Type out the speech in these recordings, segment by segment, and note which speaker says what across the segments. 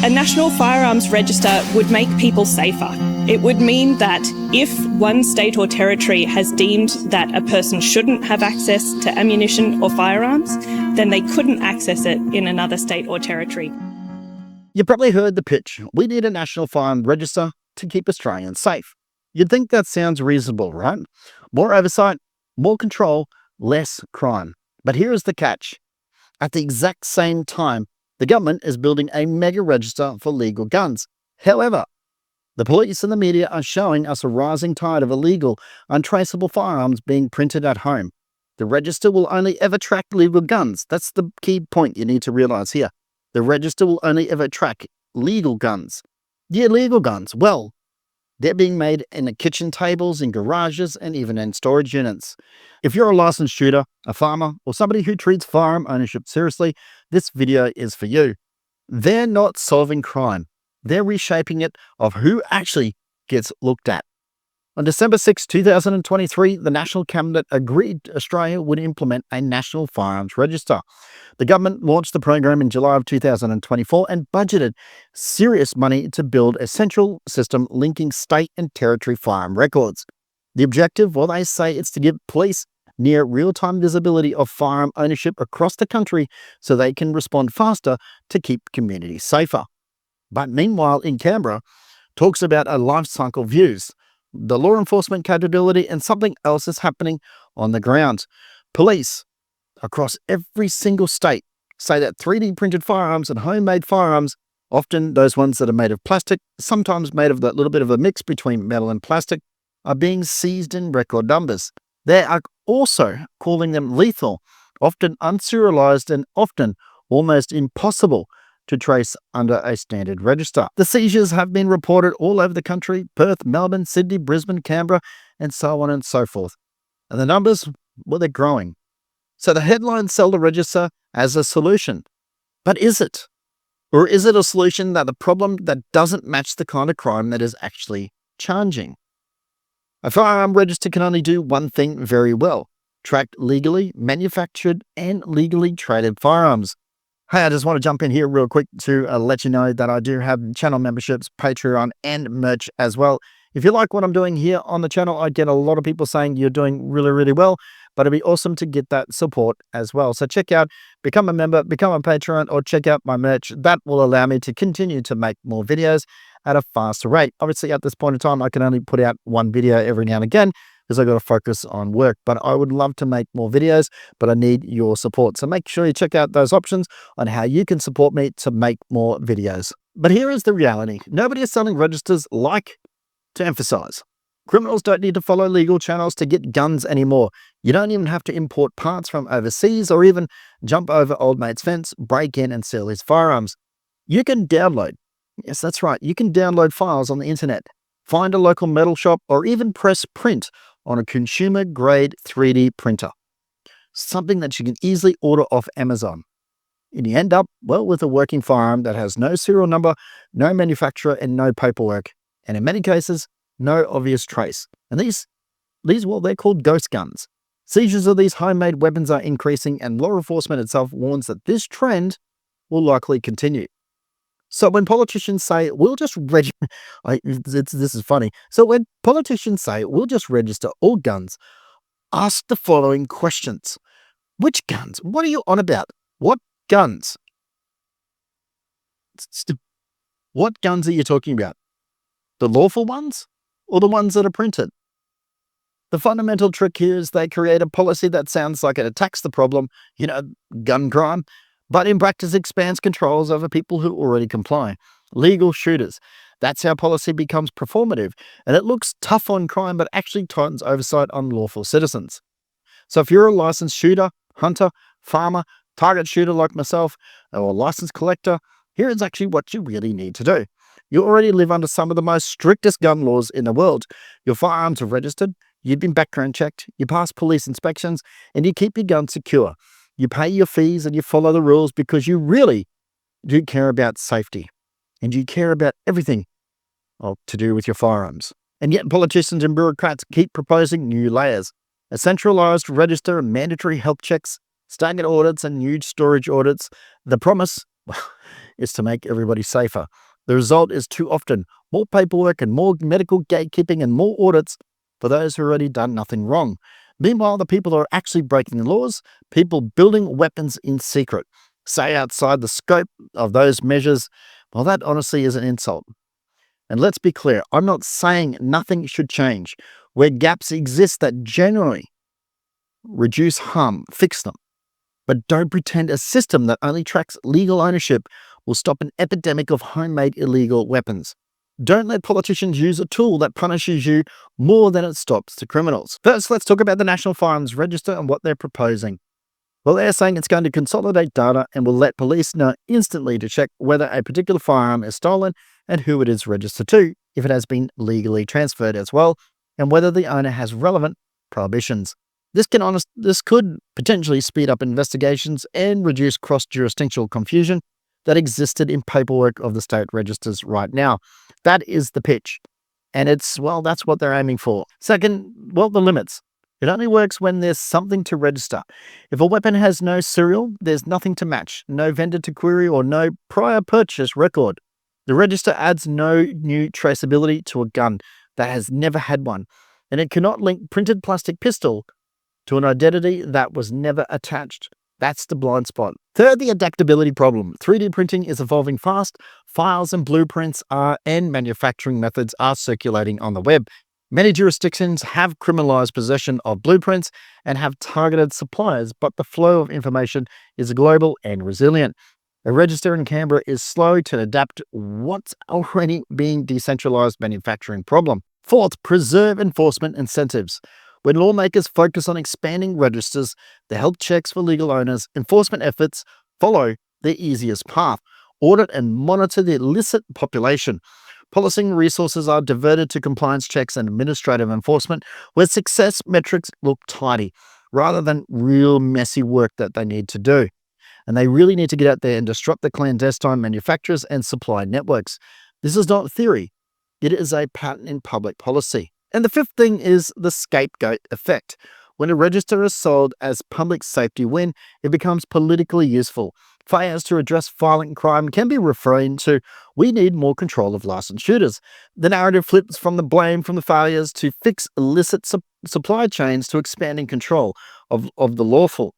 Speaker 1: A national firearms register would make people safer. It would mean that if one state or territory has deemed that a person shouldn't have access to ammunition or firearms, then they couldn't access it in another state or territory.
Speaker 2: You probably heard the pitch. We need a national firearms register to keep Australians safe. You'd think that sounds reasonable, right? More oversight, more control, less crime. But here is the catch. At the exact same time, the government is building a mega register for legal guns. However, the police and the media are showing us a rising tide of illegal, untraceable firearms being printed at home. The register will only ever track legal guns. That's the key point you need to realise here. The register will only ever track legal guns. The illegal guns, well, they're being made in the kitchen tables, in garages, and even in storage units. If you're a licensed shooter, a farmer, or somebody who treats firearm ownership seriously, this video is for you. They're not solving crime. They're reshaping it of who actually gets looked at. On December 6, 2023, the National Cabinet agreed Australia would implement a national firearms register. The government launched the program in July of 2024 and budgeted serious money to build a central system linking state and territory firearm records. The objective, well, they say it's to give police near real-time visibility of firearm ownership across the country so they can respond faster to keep communities safer. But meanwhile, in Canberra, talks about a life cycle views, the law enforcement capability, and something else is happening on the ground. Police across every single state say that 3D printed firearms and homemade firearms, often those ones that are made of plastic, sometimes made of that little bit of a mix between metal and plastic, are being seized in record numbers. They are also calling them lethal, often unserialized and often almost impossible to trace under a standard register. The seizures have been reported all over the country: Perth, Melbourne, Sydney, Brisbane, Canberra, and so on and so forth. And the numbers, well, they're growing. So the headlines sell the register as a solution. But is it? Or is it a solution that the problem that doesn't match the kind of crime that is actually changing? A firearm register can only do one thing very well: track legally manufactured and legally traded firearms. Hey, I just want to jump in here real quick to let you know that I do have channel memberships, Patreon, and merch as well. If you like what I'm doing here on the channel, I get a lot of people saying you're doing really, really well, but it'd be awesome to get that support as well. So check out, become a member, become a Patreon, or check out my merch. That will allow me to continue to make more videos at a faster rate. Obviously, at this point in time, I can only put out one video every now and again because I got to focus on work, but I would love to make more videos, but I need your support. So make sure you check out those options on how you can support me to make more videos. But here is the reality. Nobody is selling registers, like to emphasize. Criminals don't need to follow legal channels to get guns anymore. You don't even have to import parts from overseas or even jump over old mate's fence, break in and steal his firearms. You can download. Yes, that's right. You can download files on the internet, find a local metal shop, or even press print on a consumer-grade 3D printer, something that you can easily order off Amazon. And you end up, well, with a working firearm that has no serial number, no manufacturer, and no paperwork, and in many cases, no obvious trace. And these, well, they're called ghost guns. Seizures of these homemade weapons are increasing, and law enforcement itself warns that this trend will likely continue. So when politicians say, we'll just register, this is funny. So when politicians say, we'll just register all guns, ask the following questions. Which guns? What are you on about? What guns? What guns are you talking about? The lawful ones or the ones that are printed? The fundamental trick here is they create a policy that sounds like it attacks the problem, gun crime, but in practice expands controls over people who already comply. Legal shooters. That's how policy becomes performative, and it looks tough on crime, but actually tightens oversight on lawful citizens. So if you're a licensed shooter, hunter, farmer, target shooter like myself, or a licensed collector, here is actually what you really need to do. You already live under some of the most strictest gun laws in the world. Your firearms are registered, you've been background checked, you pass police inspections, and you keep your gun secure. You pay your fees and you follow the rules because you really do care about safety and you care about everything to do with your firearms. And yet politicians and bureaucrats keep proposing new layers: a centralized register, mandatory health checks, staggered audits, and huge storage audits. The promise is to make everybody safer. The result is too often more paperwork and more medical gatekeeping and more audits for those who already done nothing wrong. Meanwhile, the people who are actually breaking the laws, people building weapons in secret, say outside the scope of those measures, well, that honestly is an insult. And let's be clear, I'm not saying nothing should change. Where gaps exist that generally reduce harm, fix them. But don't pretend a system that only tracks legal ownership will stop an epidemic of homemade illegal weapons. Don't let politicians use a tool that punishes you more than it stops the criminals. First, let's talk about the National Firearms Register and what they're proposing. Well, they're saying it's going to consolidate data and will let police know instantly to check whether a particular firearm is stolen and who it is registered to, if it has been legally transferred as well, and whether the owner has relevant prohibitions. This could potentially speed up investigations and reduce cross-jurisdictional confusion that existed in paperwork of the state registers right now. That is the pitch. And that's what they're aiming for. Second, the limits. It only works when there's something to register. If a weapon has no serial, there's nothing to match, no vendor to query or no prior purchase record. The register adds no new traceability to a gun that has never had one, and it cannot link printed plastic pistol to an identity that was never attached. That's the blind spot. Third, the adaptability problem. 3D printing is evolving fast. Files and blueprints and manufacturing methods are circulating on the web. Many jurisdictions have criminalized possession of blueprints and have targeted suppliers, but the flow of information is global and resilient. A register in Canberra is slow to adapt what's already being decentralized manufacturing problem. Fourth, preserve enforcement incentives. When lawmakers focus on expanding registers, the health checks for legal owners, enforcement efforts follow the easiest path. Audit and monitor the illicit population. Policing resources are diverted to compliance checks and administrative enforcement, where success metrics look tidy, rather than real messy work that they need to do. And they really need to get out there and disrupt the clandestine manufacturers and supply networks. This is not theory. It is a pattern in public policy. And the fifth thing is the scapegoat effect. When a register is sold as public safety win, it becomes politically useful. Failures to address violent crime can be reframed to, we need more control of licensed shooters. The narrative flips from the blame from the failures to fix illicit supply chains to expanding control of the lawful.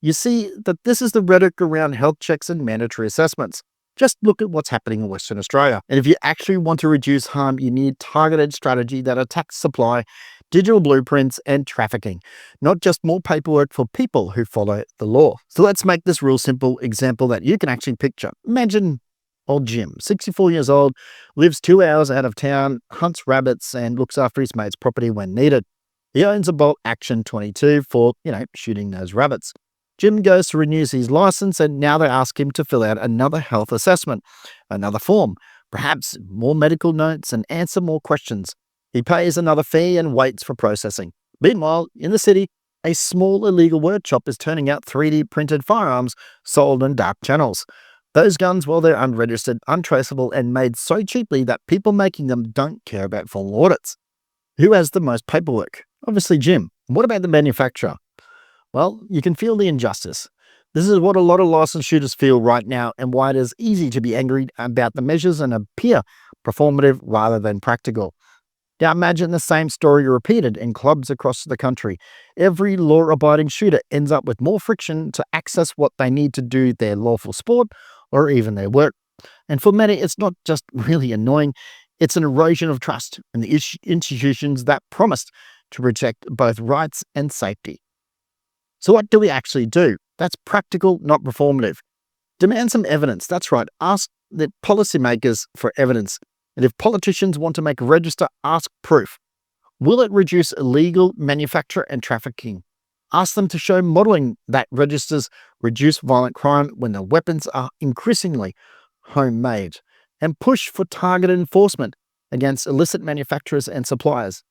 Speaker 2: You see that this is the rhetoric around health checks and mandatory assessments. Just look at what's happening in Western Australia. And if you actually want to reduce harm, you need targeted strategy that attacks supply, digital blueprints, and trafficking, not just more paperwork for people who follow the law. So let's make this real simple example that you can actually picture. Imagine old Jim, 64 years old, lives 2 hours out of town, hunts rabbits, and looks after his mate's property when needed. He owns a bolt action 22 for, shooting those rabbits. Jim goes to renew his license, and now they ask him to fill out another health assessment, another form, perhaps more medical notes, and answer more questions. He pays another fee and waits for processing. Meanwhile, in the city, a small illegal workshop is turning out 3D printed firearms sold in dark channels. Those guns, they're unregistered, untraceable, and made so cheaply that people making them don't care about full audits. Who has the most paperwork? Obviously Jim. What about the manufacturer? Well, you can feel the injustice. This is what a lot of licensed shooters feel right now, and why it is easy to be angry about the measures and appear performative rather than practical. Now imagine the same story repeated in clubs across the country. Every law-abiding shooter ends up with more friction to access what they need to do their lawful sport or even their work. And for many, it's not just really annoying, it's an erosion of trust in the institutions that promised to protect both rights and safety. So what do we actually do? That's practical, not performative. Demand some evidence. That's right. Ask the policymakers for evidence. And if politicians want to make a register, ask proof. Will it reduce illegal manufacture and trafficking? Ask them to show modelling that registers reduce violent crime when the weapons are increasingly homemade. And push for targeted enforcement against illicit manufacturers and suppliers.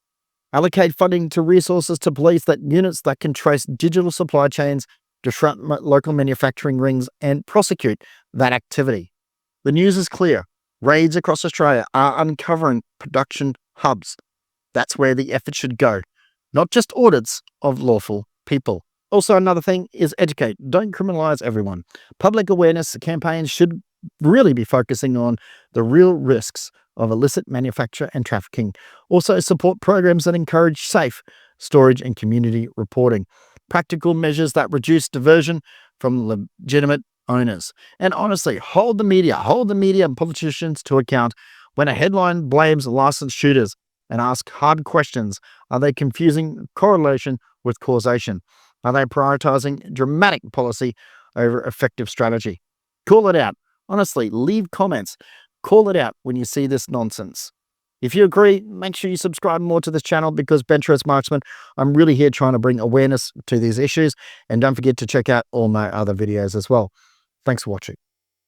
Speaker 2: Allocate funding to resources to police units that can trace digital supply chains, disrupt local manufacturing rings, and prosecute that activity. The news is clear. Raids across Australia are uncovering production hubs. That's where the effort should go, not just audits of lawful people. Also, another thing is educate. Don't criminalize everyone. Public awareness campaigns should really be focusing on the real risks of illicit manufacture and trafficking. Also, support programs that encourage safe storage and community reporting. Practical measures that reduce diversion from legitimate owners. And honestly, hold the media and politicians to account when a headline blames licensed shooters, and ask hard questions. Are they confusing correlation with causation? Are they prioritizing dramatic policy over effective strategy? Call it out. Honestly, leave comments. Call it out when you see this nonsense. If you agree, make sure you subscribe more to this channel, because Benchrest Marksman, I'm really here trying to bring awareness to these issues. And don't forget to check out all my other videos as well. Thanks for watching.